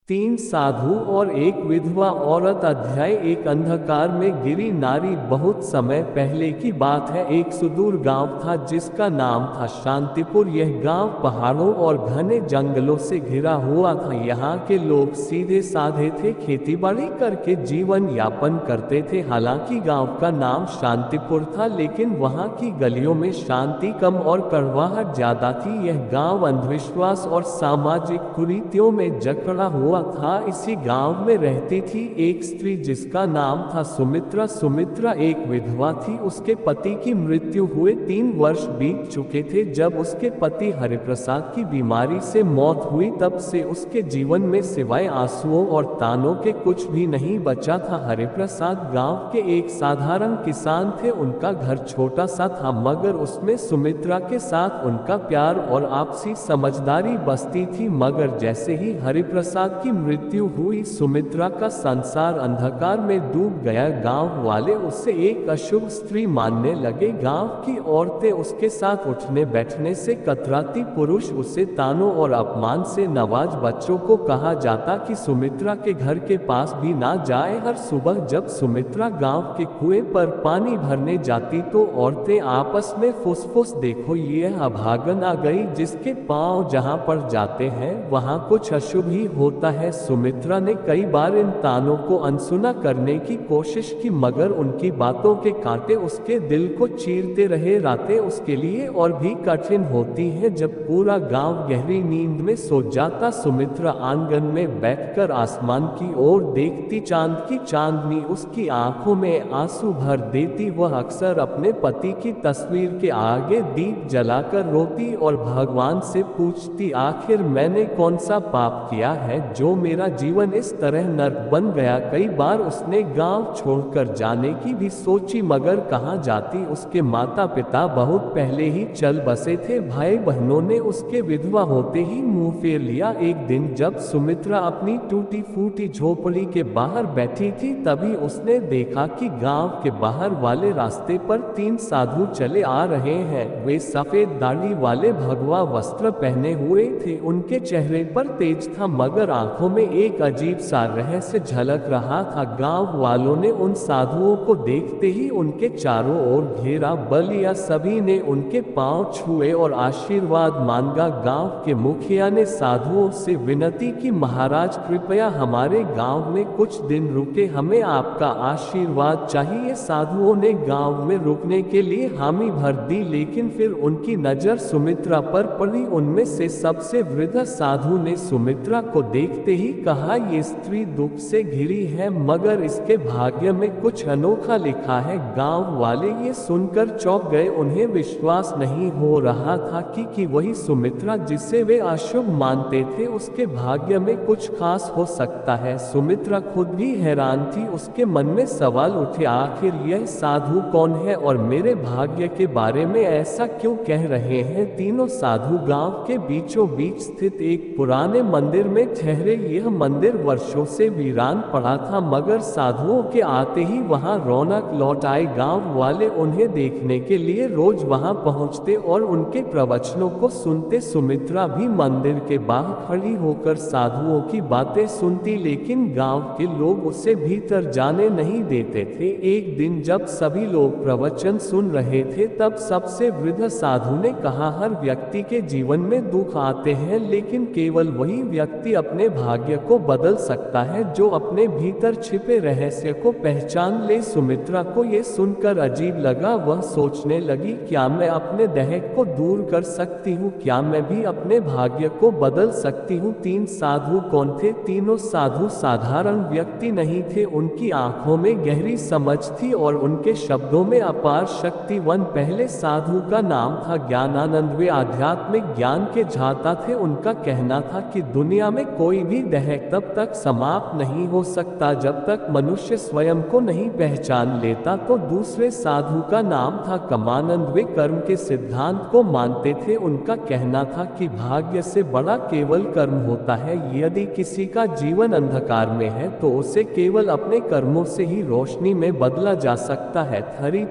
तीन साधु और एक विधवा औरत। अध्याय एक। अंधकार में गिरी नारी। बहुत समय पहले की बात है। एक सुदूर गांव था जिसका नाम था शांतिपुर। यह गांव पहाड़ों और घने जंगलों से घिरा हुआ था। यहाँ के लोग सीधे साधे थे, खेतीबाड़ी करके जीवन यापन करते थे। हालांकि गांव का नाम शांतिपुर था, लेकिन वहाँ की गलियों में शांति कम और कड़वाहट ज्यादा थी। यह गांव अंधविश्वास और सामाजिक कुरीतियों में जकड़ा हुआ था। इसी गांव में रहती थी एक स्त्री जिसका नाम था सुमित्रा। सुमित्रा एक विधवा थी। उसके पति की मृत्यु हुए 3 वर्ष बीत चुके थे। जब उसके पति हरिप्रसाद की बीमारी से मौत हुई, तब से उसके जीवन में सिवाय आंसुओं और तानों के कुछ भी नहीं बचा था। हरिप्रसाद गांव के एक साधारण किसान थे। उनका घर छोटा सा था, मगर उसमें सुमित्रा के साथ उनका प्यार और आपसी समझदारी बसती थी। मगर जैसे ही हरिप्रसाद की मृत्यु हुई, सुमित्रा का संसार अंधकार में डूब गया। गांव वाले उसे एक अशुभ स्त्री मानने लगे। गांव की औरतें उसके साथ उठने बैठने से कतराती। पुरुष उसे तानों और अपमान से नवाज। बच्चों को कहा जाता कि सुमित्रा के घर के पास भी ना जाए। हर सुबह जब सुमित्रा गांव के कुएं पर पानी भरने जाती तो औरतें आपस में फुसफुस, देखो ये अभागन आ गई, जिसके पांव जहां पर जाते हैं वहां कुछ अशुभ ही होता है। सुमित्रा ने कई बार इन तानों को अनसुना करने की कोशिश की, मगर उनकी बातों के कांटे उसके दिल को चीरते रहे। रातें उसके लिए और भी कठिन होती हैं। जब पूरा गांव गहरी नींद में सो जाता, सुमित्रा आंगन में बैठकर आसमान की ओर देखती। चांद की चांदनी उसकी आंखों में आंसू भर देती। वह अक्सर अपने पति की तस्वीर के आगे दीप जलाकर रोती और भगवान से पूछती, आखिर मैंने कौन सा पाप किया है जो मेरा जीवन इस तरह नर्क बन गया। कई बार उसने गांव छोड़कर जाने की भी सोची, मगर कहाँ जाती। उसके माता पिता बहुत पहले ही चल बसे थे। भाई बहनों ने उसके विधवा होते ही मुंह फेर लिया। एक दिन जब सुमित्रा अपनी टूटी फूटी झोपड़ी के बाहर बैठी थी, तभी उसने देखा कि गांव के बाहर वाले रास्ते पर 3 साधु चले आ रहे हैं। वे सफेद दाढ़ी वाले, भगवा वस्त्र पहने हुए थे। उनके चेहरे पर तेज था, मगर आंखों में एक अजीब सा रहस्य झलक रहा था। गांव वालों ने उन साधुओं को देखते ही उनके चारों ओर घेरा बल लिया। सभी ने उनके पांव छुए और आशीर्वाद मांगा। गांव के मुखिया ने साधुओं से विनती की, महाराज कृपया हमारे गांव में कुछ दिन रुके, हमें आपका आशीर्वाद चाहिए। साधुओं ने गांव में रुकने के लिए हामी भर दी, लेकिन फिर उनकी नजर सुमित्रा पर पड़ी। उनमें से सबसे वृद्ध साधु ने सुमित्रा को देखते ही कहा, ये स्त्री दुख से घिरी है, मगर इसके भाग्य में कुछ अनोखा लिखा है। गांव वाले ये सुनकर चौंक गए। उन्हें विश्वास नहीं हो रहा था कि वही सुमित्रा जिसे वे अशुभ मानते थे, उसके भाग्य में कुछ खास हो सकता है। सुमित्रा खुद भी हैरान थी। उसके मन में सवाल उठे, आखिर यह साधु कौन है और मेरे भाग्य के बारे में ऐसा क्यों कह रहे हैं। तीनों साधु गांव के बीचों बीच स्थित एक पुराने मंदिर में ठहरे। यह मंदिर वर्षों से वीरान पड़ा था, मगर साधुओं के आते ही वहां रौनक लौट आई। गांव वाले उन्हें देखने के लिए रोज वहां पहुंचते और उनके प्रवचनों को सुनते। सुमित्रा भी मंदिर के बाहर खड़ी होकर साधुओं की बातें सुनती, लेकिन गांव के लोग उसे भीतर जाने नहीं देते थे। एक दिन जब सभी लोग प्रवचन सुन रहे थे, तब सबसे वृद्ध साधु ने कहा, हर व्यक्ति के जीवन में दुख आते हैं, लेकिन केवल वही व्यक्ति अपने भाग्य को बदल सकता है जो अपने भीतर छिपे रहस्य को पहचान ले। सुमित्रा को यह सुनकर अजीब लगा। वह सोचने लगी, क्या मैं अपने दहक को दूर कर सकती हूँ? क्या मैं भी अपने भाग्य को बदल सकती हूँ? 3 साधु कौन थे? तीनों साधु साधारण व्यक्ति नहीं थे। उनकी आंखों में गहरी समझ थी और उनके शब्दों में अपार शक्तिवन। पहले साधु का नाम था ज्ञानानंद। वे आध्यात्मिक ज्ञान के झाता थे। उनका कहना था कि दुनिया में कोई भी दहक तब तक समाप्त नहीं हो सकता जब तक मनुष्य स्वयं को नहीं पहचान लेता। तो दूसरे साधु का नाम था कमानंद। वे कर्म के सिद्धांत को मानते थे। उनका कहना था कि भाग्य से बड़ा केवल कर्म होता है। यदि किसी का जीवन अंधकार में है तो उसे केवल अपने कर्मों से ही रोशनी में बदला जा सकता है।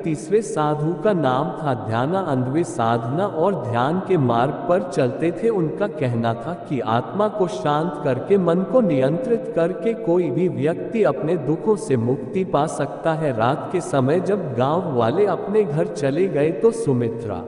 तीसरे साधु का नाम था ध्यानानंद। वे साधना और ध्यान के मार्ग पर चलते थे। उनका कहना था कि आत्मा को शांत करके करके मन को नियंत्रित करके कोई भी व्यक्ति अपने दुखों से मुक्ति पा सकता है। रात के समय जब गांव वाले अपने घर चले गए तो सुमित्रा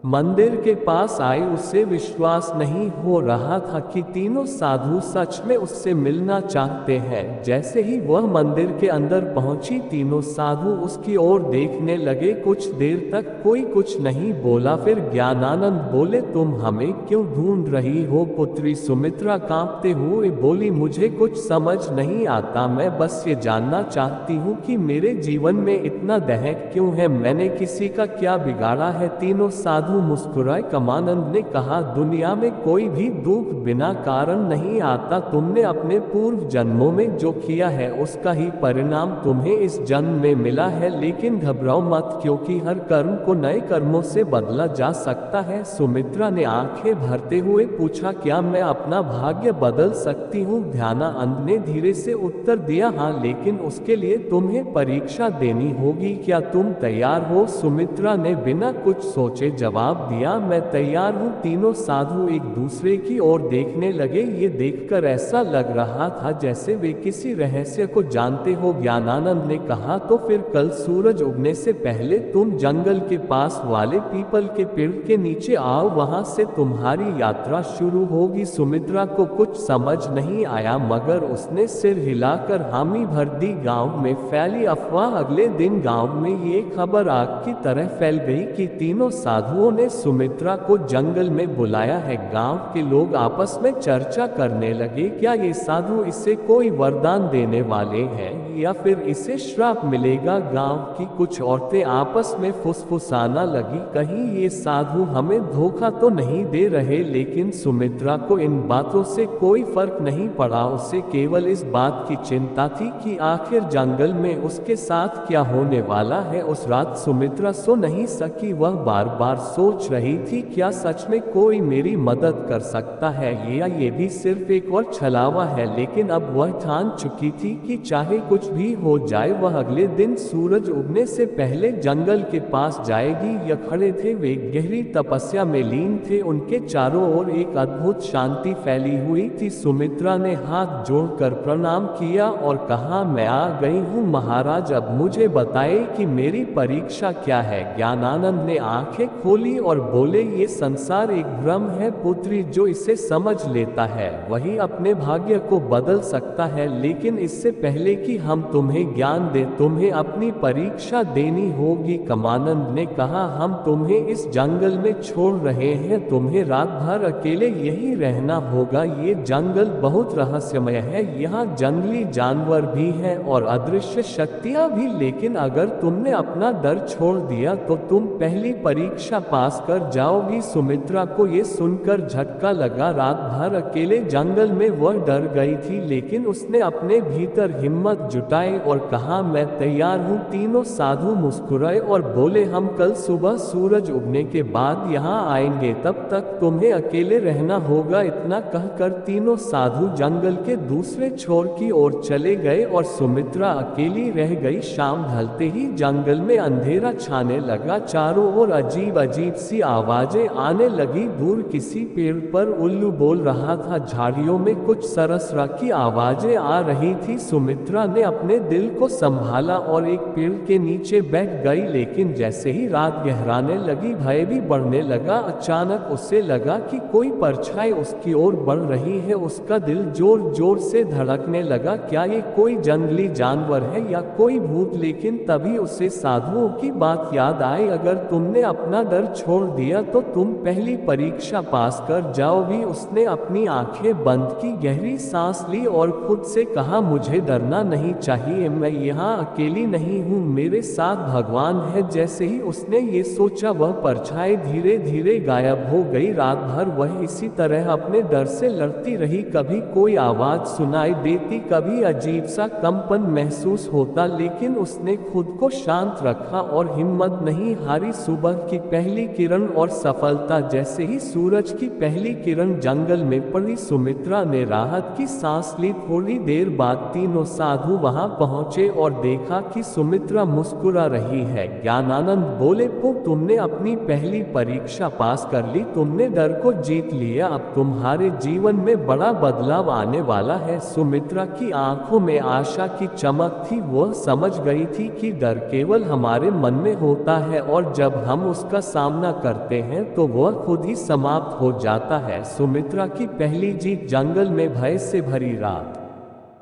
मंदिर के पास आई। उसे विश्वास नहीं हो रहा था कि तीनों साधु सच में उससे मिलना चाहते हैं। जैसे ही वह मंदिर के अंदर पहुंची, तीनों साधु उसकी ओर देखने लगे। कुछ देर तक कोई कुछ नहीं बोला। फिर ज्ञानानंद बोले, तुम हमें क्यों ढूंढ रही हो पुत्री? सुमित्रा कांपते हुए बोली, मुझे कुछ समझ नहीं आता, मैं बस ये जानना चाहती हूँ कि मेरे जीवन में इतना दहक क्यों है, मैंने किसी का क्या बिगाड़ा है? तीनों साधु मुस्कुराए। कमानंद ने कहा, दुनिया में कोई भी दुख बिना कारण नहीं आता। तुमने अपने पूर्व जन्मों में जो किया है उसका ही परिणाम तुम्हें इस जन्म में मिला है। लेकिन घबराओ मत, क्योंकि हर कर्म को नए कर्मों से बदला जा सकता है। सुमित्रा ने आंखें भरते हुए पूछा, क्या मैं अपना भाग्य बदल सकती हूँ? ध्यानानंद ने धीरे से उत्तर दिया, हाँ, लेकिन उसके लिए तुम्हें परीक्षा देनी होगी। क्या तुम तैयार हो? सुमित्रा ने बिना कुछ सोचे जवाब दिया, मैं तैयार हूँ। तीनों साधु एक दूसरे की ओर देखने लगे। ये देखकर ऐसा लग रहा था जैसे वे किसी रहस्य को जानते हो। ज्ञानानंद ने कहा, तो फिर कल सूरज उगने से पहले तुम जंगल के पास वाले पीपल के पेड़ के नीचे आओ, वहां से तुम्हारी यात्रा शुरू होगी। सुमित्रा को कुछ समझ नहीं आया, मगर उसने सिर हिलाकर हामी भर दी। गांव में फैली अफवाह। अगले दिन गांव में ये खबर आग की तरह फैल गई कि तीनों साधुओं ने सुमित्रा को जंगल में बुलाया है। गांव के लोग आपस में चर्चा करने लगे, क्या ये साधु इसे कोई वरदान देने वाले हैं या फिर इसे श्राप मिलेगा? गांव की कुछ औरतें आपस में फुसफुसाना लगी, कहीं ये साधु हमें धोखा तो नहीं दे रहे। लेकिन सुमित्रा को इन बातों से कोई फर्क नहीं पड़ा। उसे केवल इस बात की चिंता थी कि आखिर जंगल में उसके साथ क्या होने वाला है। उस रात सुमित्रा सो नहीं सकी। वह बार बार सोच रही थी, क्या सच में कोई मेरी मदद कर सकता है या ये भी सिर्फ एक और छलावा है? लेकिन अब वह ठान चुकी थी कि चाहे कुछ भी हो जाए, वह अगले दिन सूरज उगने से पहले जंगल के पास जाएगी। यह खड़े थे, वे गहरी तपस्या में लीन थे। उनके चारों ओर एक अद्भुत शांति फैली हुई थी। सुमित्रा ने हाथ जोड़कर प्रणाम किया और कहा, मैं आ गई हूँ महाराज, अब मुझे बताए कि मेरी परीक्षा क्या है? ज्ञानानंद ने आंखें खोली और बोले, ये संसार एक भ्रम है पुत्री, जो इसे समझ लेता है वही अपने भाग्य को बदल सकता है। लेकिन इससे पहले कि हम तुम्हें ज्ञान दें, तुम्हें अपनी परीक्षा देनी होगी। कमानंद ने कहा, हम तुम्हें इस जंगल में छोड़ रहे हैं, तुम्हें रात भर अकेले यही रहना होगा। ये जंगल बहुत रहस्यमय है, यहाँ जंगली जानवर भी हैं और अदृश्य शक्तियाँ भी। लेकिन अगर तुमने अपना डर छोड़ दिया तो तुम पहली परीक्षा पास कर जाओगी। सुमित्रा को ये सुनकर झटका लगा। रात भर अकेले जंगल में वह डर गई थी, लेकिन उसने अपने भीतर हिम्मत जुटाई और कहा, मैं तैयार हूँ। तीनों साधु मुस्कुराए और बोले, हम कल सुबह सूरज उगने के बाद यहाँ आएंगे, तब तक तुम्हें अकेले रहना होगा। इतना कहकर तीनों साधु जंगल के दूसरे छोर की ओर चले गए और सुमित्रा अकेली रह गई। शाम ढलते ही जंगल में अंधेरा छाने लगा। चारों ओर अजीब अजीब सी आवाजें आने लगी। दूर किसी पेड़ पर उल्लू बोल रहा था, झाड़ियों में कुछ सरसरा की आवाजें आ रही थी। सुमित्रा ने अपने दिल को संभाला और एक पेड़ के नीचे बैठ गई। लेकिन जैसे ही रात गहराने लगी, भय भी बढ़ने लगा। अचानक उसे लगा कि कोई परछाई उसकी ओर बढ़ रही है। उसका दिल जोर जोर से धड़कने लगा। क्या ये कोई जंगली जानवर है या कोई भूत? लेकिन तभी उसे साधुओं की बात याद आई, अगर तुमने अपना डर छोड़ दिया तो तुम पहली परीक्षा पास कर जाओगी। उसने अपनी आंखें बंद की, गहरी सांस ली और खुद से कहा, मुझे डरना नहीं चाहिए, मैं यहाँ अकेली नहीं हूँ, मेरे साथ भगवान है। जैसे ही उसने ये सोचा, वह परछाई धीरे धीरे गायब हो गई। रात भर वह इसी तरह अपने डर से लड़ती रही। कभी कोई आवाज सुनाई देती, कभी अजीब सा कंपन महसूस होता, लेकिन उसने खुद को शांत रखा और हिम्मत नहीं हारी। सुबह की पहली पहली किरण और सफलता। जैसे ही सूरज की पहली किरण जंगल में पड़ी, सुमित्रा ने राहत की सांस ली। थोड़ी देर बाद तीनों साधु वहां पहुंचे और देखा कि सुमित्रा मुस्कुरा रही है। ज्ञानानंद बोले, तुमने अपनी पहली परीक्षा पास कर ली, तुमने डर को जीत लिया, अब तुम्हारे जीवन में बड़ा बदलाव आने वाला है। सुमित्रा की आंखों में आशा की चमक थी। वह समझ गई थी कि डर केवल हमारे मन में होता है और जब हम उसका सामना करते हैं तो वह खुद ही समाप्त हो जाता है। सुमित्रा की पहली जीत जंगल में भय से भरी रात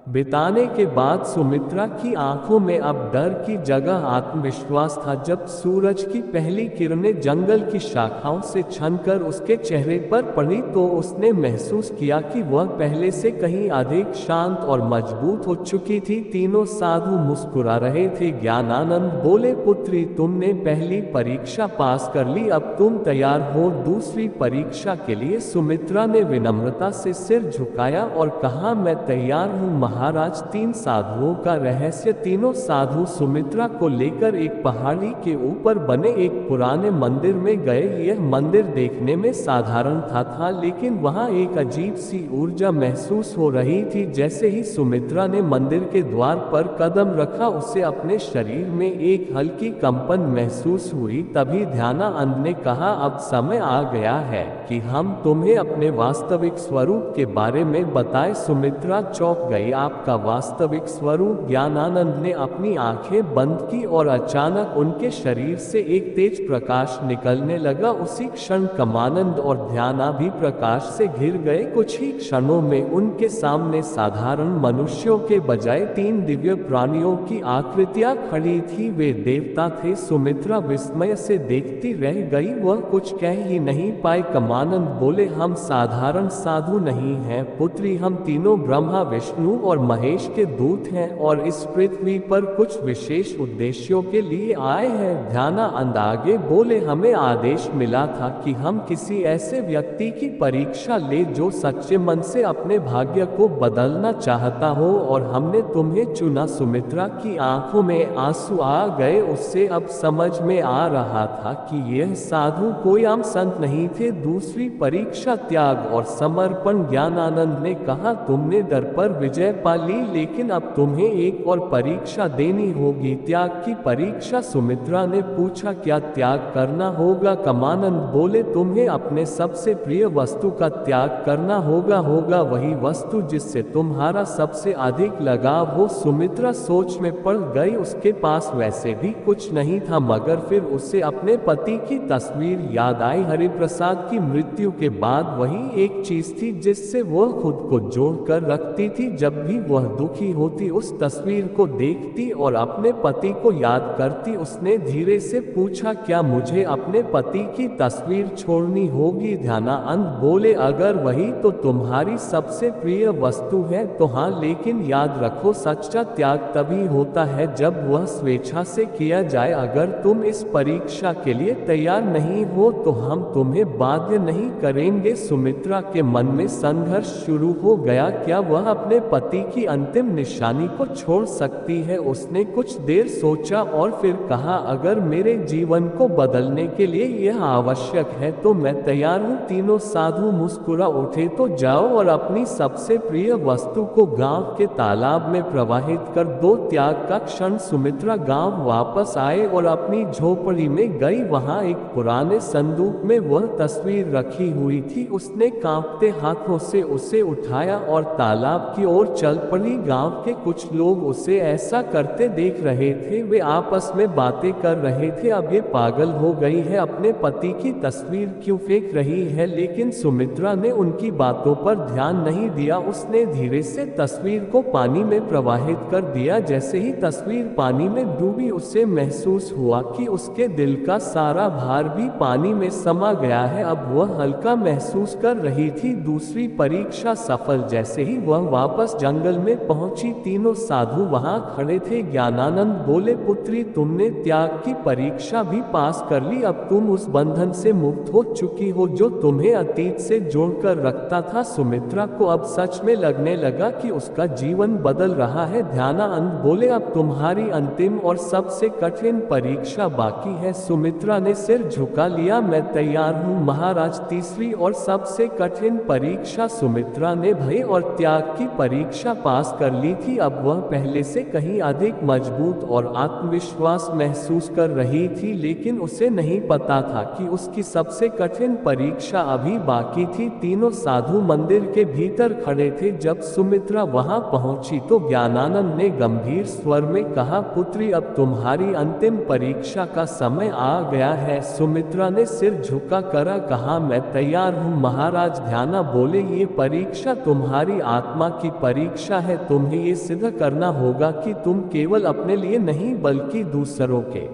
बिताने के बाद सुमित्रा की आंखों में अब डर की जगह आत्मविश्वास था। जब सूरज की पहली किरणें जंगल की शाखाओं से छनकर उसके चेहरे पर पड़ी तो उसने महसूस किया कि वह पहले से कहीं अधिक शांत और मजबूत हो चुकी थी। तीनों साधु मुस्कुरा रहे थे। ज्ञानानंद बोले, पुत्री, तुमने पहली परीक्षा पास कर ली, अब तुम तैयार हो दूसरी परीक्षा के लिए। सुमित्रा ने विनम्रता से सिर झुकाया और कहा, मैं तैयार हूँ महाराज। तीन साधुओं का रहस्य। तीनों साधु सुमित्रा को लेकर एक पहाड़ी के ऊपर बने एक पुराने मंदिर में गए। यह मंदिर देखने में साधारण था लेकिन वहां एक अजीब सी ऊर्जा महसूस हो रही थी। जैसे ही सुमित्रा ने मंदिर के द्वार पर कदम रखा, उसे अपने शरीर में एक हल्की कंपन महसूस हुई। तभी ध्यानानंद ने कहा, अब समय आ गया है कि हम तुम्हें अपने वास्तविक स्वरूप के बारे में बताएं। सुमित्रा चौंक गई। आपका वास्तविक स्वरूप? ज्ञानानंद ने अपनी आंखें बंद की और अचानक उनके शरीर से एक तेज प्रकाश निकलने लगा। उसी क्षण कमानंद और ध्याना भी प्रकाश से घिर गए। कुछ ही क्षणों में उनके सामने साधारण मनुष्यों के बजाय तीन दिव्य प्राणियों की आकृतियां खड़ी थी। वे देवता थे। सुमित्रा विस्मय से देखती रह गई। वह कुछ कह ही नहीं पाई। कमानंद बोले, हम साधारण साधु नहीं हैं पुत्री, हम तीनों ब्रह्मा, विष्णु और महेश के दूत हैं और इस पृथ्वी पर कुछ विशेष उद्देश्यों के लिए आए हैं। ध्यानानंद आगे बोले, हमें आदेश मिला था कि हम किसी ऐसे व्यक्ति की परीक्षा ले जो सच्चे मन से अपने भाग्य को बदलना चाहता हो और हमने तुम्हें चुना। सुमित्रा की आंखों में आंसू आ गए। उससे अब समझ में आ रहा था कि यह साधु कोई आम संत नहीं थे। दूसरी परीक्षा त्याग और समर्पण। ज्ञानानंद ने कहा, तुमने डर पर विजय पा ली, लेकिन अब तुम्हें एक और परीक्षा देनी होगी, त्याग की परीक्षा। सुमित्रा ने पूछा, क्या त्याग करना होगा? कमानंद बोले, तुम्हें अपने सबसे प्रिय वस्तु का त्याग करना होगा वही वस्तु जिससे तुम्हारा सबसे अधिक लगाव हो। सुमित्रा सोच में पड़ गई। उसके पास वैसे भी कुछ नहीं था, मगर फिर उसे अपने पति की तस्वीर याद आई। हरिप्रसाद की मृत्यु के बाद वही एक चीज थी जिससे वह खुद को जोड़कर रखती थी। जब भी वह दुखी होती उस तस्वीर को देखती और अपने पति को याद करती। उसने धीरे से पूछा, क्या मुझे अपने पति की तस्वीर छोड़नी होगी? ध्यानानंद बोले, अगर वही तो तुम्हारी सबसे प्रिय वस्तु है तो हाँ, लेकिन याद रखो, सच्चा त्याग तभी होता है जब वह स्वेच्छा से किया जाए। अगर तुम इस परीक्षा के लिए तैयार नहीं हो तो हम तुम्हें बाध्य नहीं करेंगे। सुमित्रा के मन में संघर्ष शुरू हो गया। क्या वह अपने पति की अंतिम निशानी को छोड़ सकती है? उसने कुछ देर सोचा और फिर कहा, अगर मेरे जीवन को बदलने के लिए यह आवश्यक है तो मैं तैयार हूँ। तीनों साधु मुस्कुरा उठे। तो जाओ और अपनी सबसे प्रिय वस्तु को गांव के तालाब में प्रवाहित कर दो। त्याग का क्षण। सुमित्रा गांव वापस आए और अपनी झोपड़ी में गई। वहां एक पुराने संदूक में वह तस्वीर रखी हुई थी। उसने कांपते हाथों से उसे उठाया और तालाब की ओर चल पड़ी। गांव के कुछ लोग उसे ऐसा करते देख रहे थे। वे आपस में बातें कर रहे थे, अब ये पागल हो गई है, अपने पति की तस्वीर क्यों फेंक रही है? लेकिन सुमित्रा ने उनकी बातों पर ध्यान नहीं दिया। उसने धीरे से तस्वीर को पानी में प्रवाहित कर दिया। जैसे ही तस्वीर पानी में डूबी, उसे महसूस हुआ कि उसके दिल का सारा भार भी पानी में समा गया है। अब वह हल्का महसूस कर रही थी। दूसरी परीक्षा सफल। जैसे ही वह वापस जंगल में पहुंची, तीनों साधु वहां खड़े थे। ज्ञानानंद बोले, पुत्री, तुमने त्याग की परीक्षा भी पास कर ली। अब तुम उस बंधन से मुक्त हो चुकी हो जो तुम्हें अतीत से जोड़कर रखता था। सुमित्रा को अब सच में लगने लगा कि उसका जीवन बदल रहा है। ध्यानानंद बोले, अब तुम्हारी अंतिम और सबसे कठिन परीक्षा बाकी है। सुमित्रा ने सिर झुका लिया, मैं तैयार हूँ महाराज। तीसरी और सबसे कठिन परीक्षा। सुमित्रा ने भय और त्याग की परीक्षा पास कर ली थी। अब वह पहले से कहीं अधिक मजबूत और आत्मविश्वास महसूस कर रही थी, लेकिन उसे नहीं पता था कि उसकी सबसे कठिन परीक्षा अभी बाकी थी। तीनों साधु मंदिर के भीतर खड़े थे। जब सुमित्रा वहां पहुंची तो ज्ञानानंद ने गंभीर स्वर में कहा, पुत्री, अब तुम्हारी अंतिम परीक्षा का समय आ गया है। सुमित्रा ने सिर झुका कर कहा, मैं तैयार हूँ महाराज। ध्याना बोले, ये परीक्षा तुम्हारी आत्मा की परीक्षा है। तुम्हें ये सिद्ध करना होगा कि तुम केवल अपने लिए नहीं बल्कि दूसरों के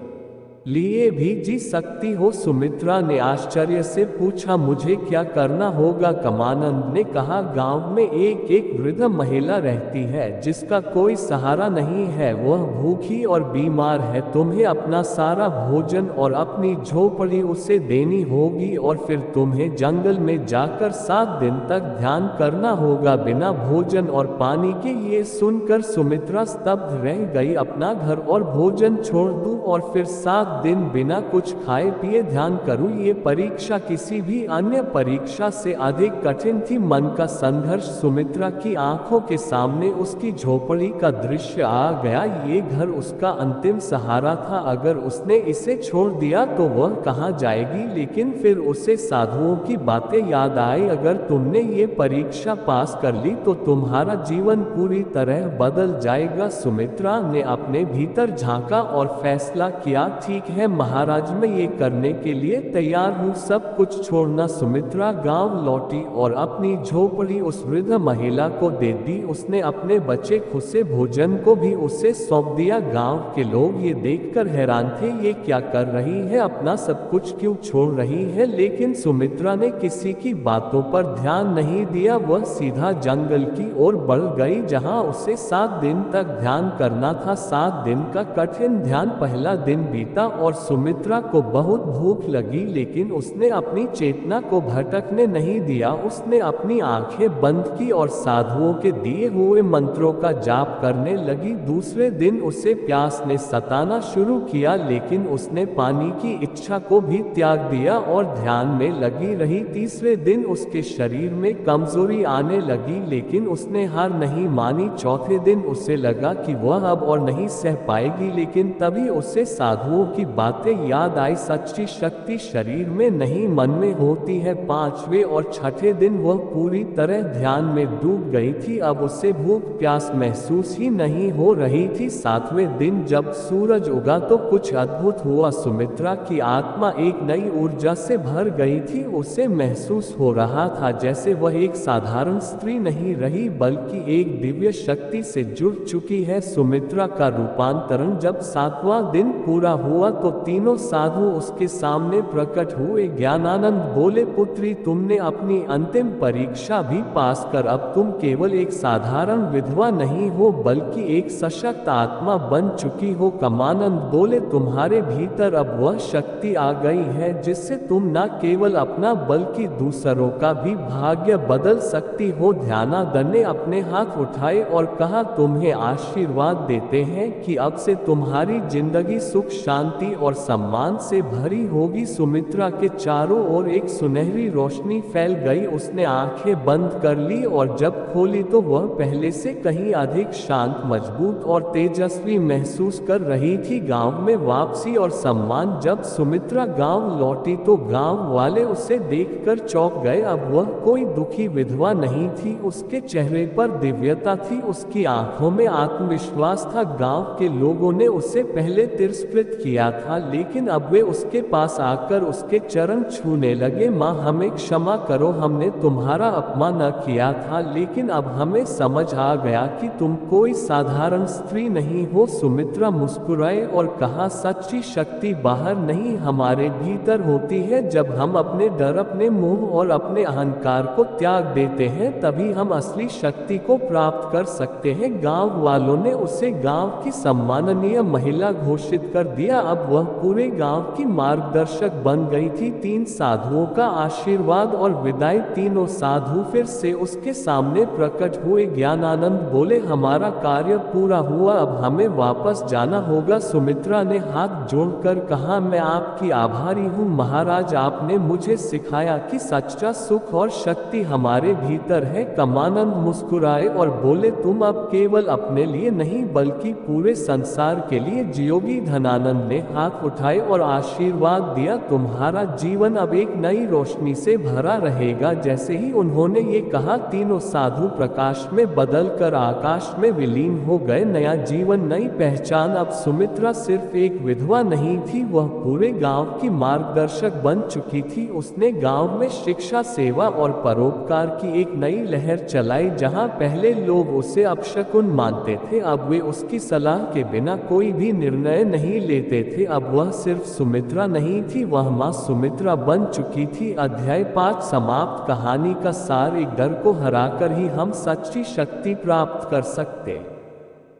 लिए भी जी सकती हो। सुमित्रा ने आश्चर्य से पूछा, मुझे क्या करना होगा? कमानंद ने कहा, गांव में एक वृद्ध महिला रहती है जिसका कोई सहारा नहीं है। वह भूखी और बीमार है। तुम्हें अपना सारा भोजन और अपनी झोपड़ी उसे देनी होगी और फिर तुम्हें जंगल में जाकर 7 दिन तक ध्यान करना होगा बिना भोजन और पानी के। ये सुनकर सुमित्रा स्तब्ध रह गई। अपना घर और भोजन छोड़ दूं और फिर 7 दिन बिना कुछ खाए पिए ध्यान करूं? ये परीक्षा किसी भी अन्य परीक्षा से अधिक कठिन थी। मन का संघर्ष। सुमित्रा की आंखों के सामने उसकी झोपड़ी का दृश्य आ गया। ये घर उसका अंतिम सहारा था। अगर उसने इसे छोड़ दिया तो वह कहां जाएगी? लेकिन फिर उसे साधुओं की बातें याद आई, अगर तुमने ये परीक्षा पास कर ली तो तुम्हारा जीवन पूरी तरह बदल जाएगा। सुमित्रा ने अपने भीतर झांका और फैसला किया, ठीक है महाराज, मैं ये करने के लिए तैयार हूँ। सब कुछ छोड़ना। सुमित्रा गांव लौटी और अपनी झोपड़ी उस वृद्ध महिला को दे दी। उसने अपने बचे खुसे भोजन को भी उसे सौंप दिया। गांव के लोग ये देखकर हैरान थे, ये क्या कर रही है, अपना सब कुछ क्यों छोड़ रही है? लेकिन सुमित्रा ने किसी की बातों पर ध्यान नहीं दिया। वह सीधा जंगल की ओर बढ़ गई जहां उसे 7 दिन तक ध्यान करना था। 7 दिन का कठिन ध्यान। पहला दिन बीता और सुमित्रा को बहुत भूख लगी, लेकिन उसने अपनी चेतना को भटकने नहीं दिया। उसने अपनी आंखें बंद की और साधुओं के दिए हुए मंत्रों का जाप करने लगी। दूसरे दिन उसे प्यास ने सताना शुरू किया, लेकिन उसने पानी की इच्छा को भी त्याग दिया और ध्यान में लगी रही। तीसरे दिन उसके शरीर में कमजोरी आने लगी, लेकिन उसने हार नहीं मानी। चौथे दिन उसे लगा कि वह अब और नहीं सह पाएगी, लेकिन तभी उसे साधुओं की बातें याद आई। सच्ची शक्ति शरीर में नहीं मन में होती है। 5वें और 6ठे दिन वह पूरी तरह ध्यान में डूब गई थी। अब उसे भूख प्यास महसूस ही नहीं हो रही थी। 7वें दिन जब सूरज उगा तो कुछ अद्भुत हुआ। सुमित्रा की आत्मा एक नई ऊर्जा से भर गई थी। उसे महसूस हो रहा था जैसे वह एक साधारण स्त्री नहीं रही बल्कि एक दिव्य शक्ति से जुड़ चुकी है। सुमित्रा का रूपांतरण। जब 7वां दिन पूरा हुआ तो तीनों साधु उसके सामने प्रकट हुए। ज्ञानानंद बोले, पुत्री, तुमने अपनी अंतिम परीक्षा भी पास कर अब तुम केवल एक साधारण विधवा नहीं हो बल्कि एक सशक्त आत्मा बन चुकी हो। कमानंद बोले, तुम्हारे भीतर अब वह शक्ति आ गई है जिससे तुम न केवल अपना बल्कि दूसरों का भी भाग्य बदल सकती हो। ध्यानानंद ने अपने हाथ उठाए और कहा, तुम्हें आशीर्वाद देते हैं कि अब से तुम्हारी जिंदगी सुख शांति और सम्मान से भरी होगी। सुमित्रा के चारों ओर एक सुनहरी रोशनी फैल गई। उसने आंखें बंद कर ली और जब खोली तो वह पहले से कहीं अधिक शांत, मजबूत और तेजस्वी महसूस कर रही थी। गांव में वापसी और सम्मान। जब सुमित्रा गांव लौटी तो गांव वाले उसे देखकर चौंक गए। अब वह कोई दुखी विधवा नहीं थी, उसके चेहरे पर दिव्यता थी, उसकी आंखों में आत्मविश्वास था। गांव के लोगों ने उसे पहले तिरस्कृत किया गया था, लेकिन अब वे उसके पास आकर उसके चरण छूने लगे। माँ, हमें क्षमा करो, हमने तुम्हारा अपमान न किया था, लेकिन अब हमें समझ आ गया कि तुम कोई साधारण स्त्री नहीं हो। सुमित्रा मुस्कुराए और कहा, सच्ची शक्ति बाहर नहीं, हमारे भीतर होती है। जब हम अपने डर, अपने मोह और अपने अहंकार को त्याग देते हैं, तभी हम असली शक्ति को प्राप्त कर सकते हैं। गांव वालों ने उसे गांव की सम्माननीय महिला घोषित कर दिया। अब वह पूरे गांव की मार्गदर्शक बन गई थी। 3 साधुओं का आशीर्वाद और विदाई। तीनों साधु फिर से उसके सामने प्रकट हुए। ज्ञानानंद बोले, हमारा कार्य पूरा हुआ, अब हमें वापस जाना होगा। सुमित्रा ने हाथ जोड़कर कहा, मैं आपकी आभारी हूँ महाराज, आपने मुझे सिखाया कि सच्चा सुख और शक्ति हमारे भीतर है। कमानंद मुस्कुराए और बोले, तुम अब केवल अपने लिए नहीं बल्कि पूरे संसार के लिए जियोगी। धनानंद ने हाथ उठाए और आशीर्वाद दिया, तुम्हारा जीवन अब एक नई रोशनी से भरा रहेगा। जैसे ही उन्होंने ये कहा, तीनों साधु प्रकाश में बदलकर आकाश में विलीन हो गए। नया जीवन, नई पहचान। अब सुमित्रा सिर्फ एक विधवा नहीं थी, वह पूरे गांव की मार्गदर्शक बन चुकी थी। उसने गांव में शिक्षा, सेवा और परोपकार की एक नई लहर चलाई। जहां पहले लोग उसे अपशकुन मानते थे, अब वे उसकी सलाह के बिना कोई भी निर्णय नहीं लेते थे। अब वह सिर्फ सुमित्रा नहीं थी, वह मां सुमित्रा बन चुकी थी। अध्याय 5 समाप्त। कहानी का सार, एक डर को हराकर ही हम सच्ची शक्ति प्राप्त कर सकते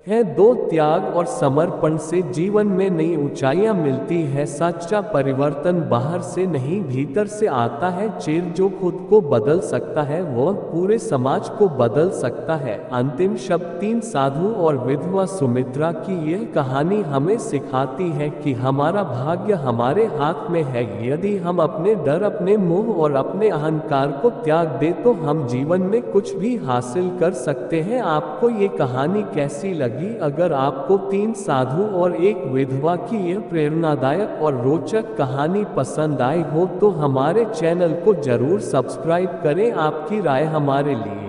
हैं। 2 त्याग और समर्पण से जीवन में नई ऊंचाइयां मिलती है। सच्चा परिवर्तन बाहर से नहीं भीतर से आता है। चेर जो खुद को बदल सकता है वह पूरे समाज को बदल सकता है। अंतिम शब्द। 3 साधु और विधवा सुमित्रा की यह कहानी हमें सिखाती है कि हमारा भाग्य हमारे हाथ में है। यदि हम अपने डर, अपने मोह और अपने अहंकार को त्याग दें तो हम जीवन में कुछ भी हासिल कर सकते हैं। आपको ये कहानी कैसी लगी? अगर आपको 3 साधु और एक विधवा की यह प्रेरणादायक और रोचक कहानी पसंद आई हो तो हमारे चैनल को जरूर सब्सक्राइब करें। आपकी राय हमारे लिए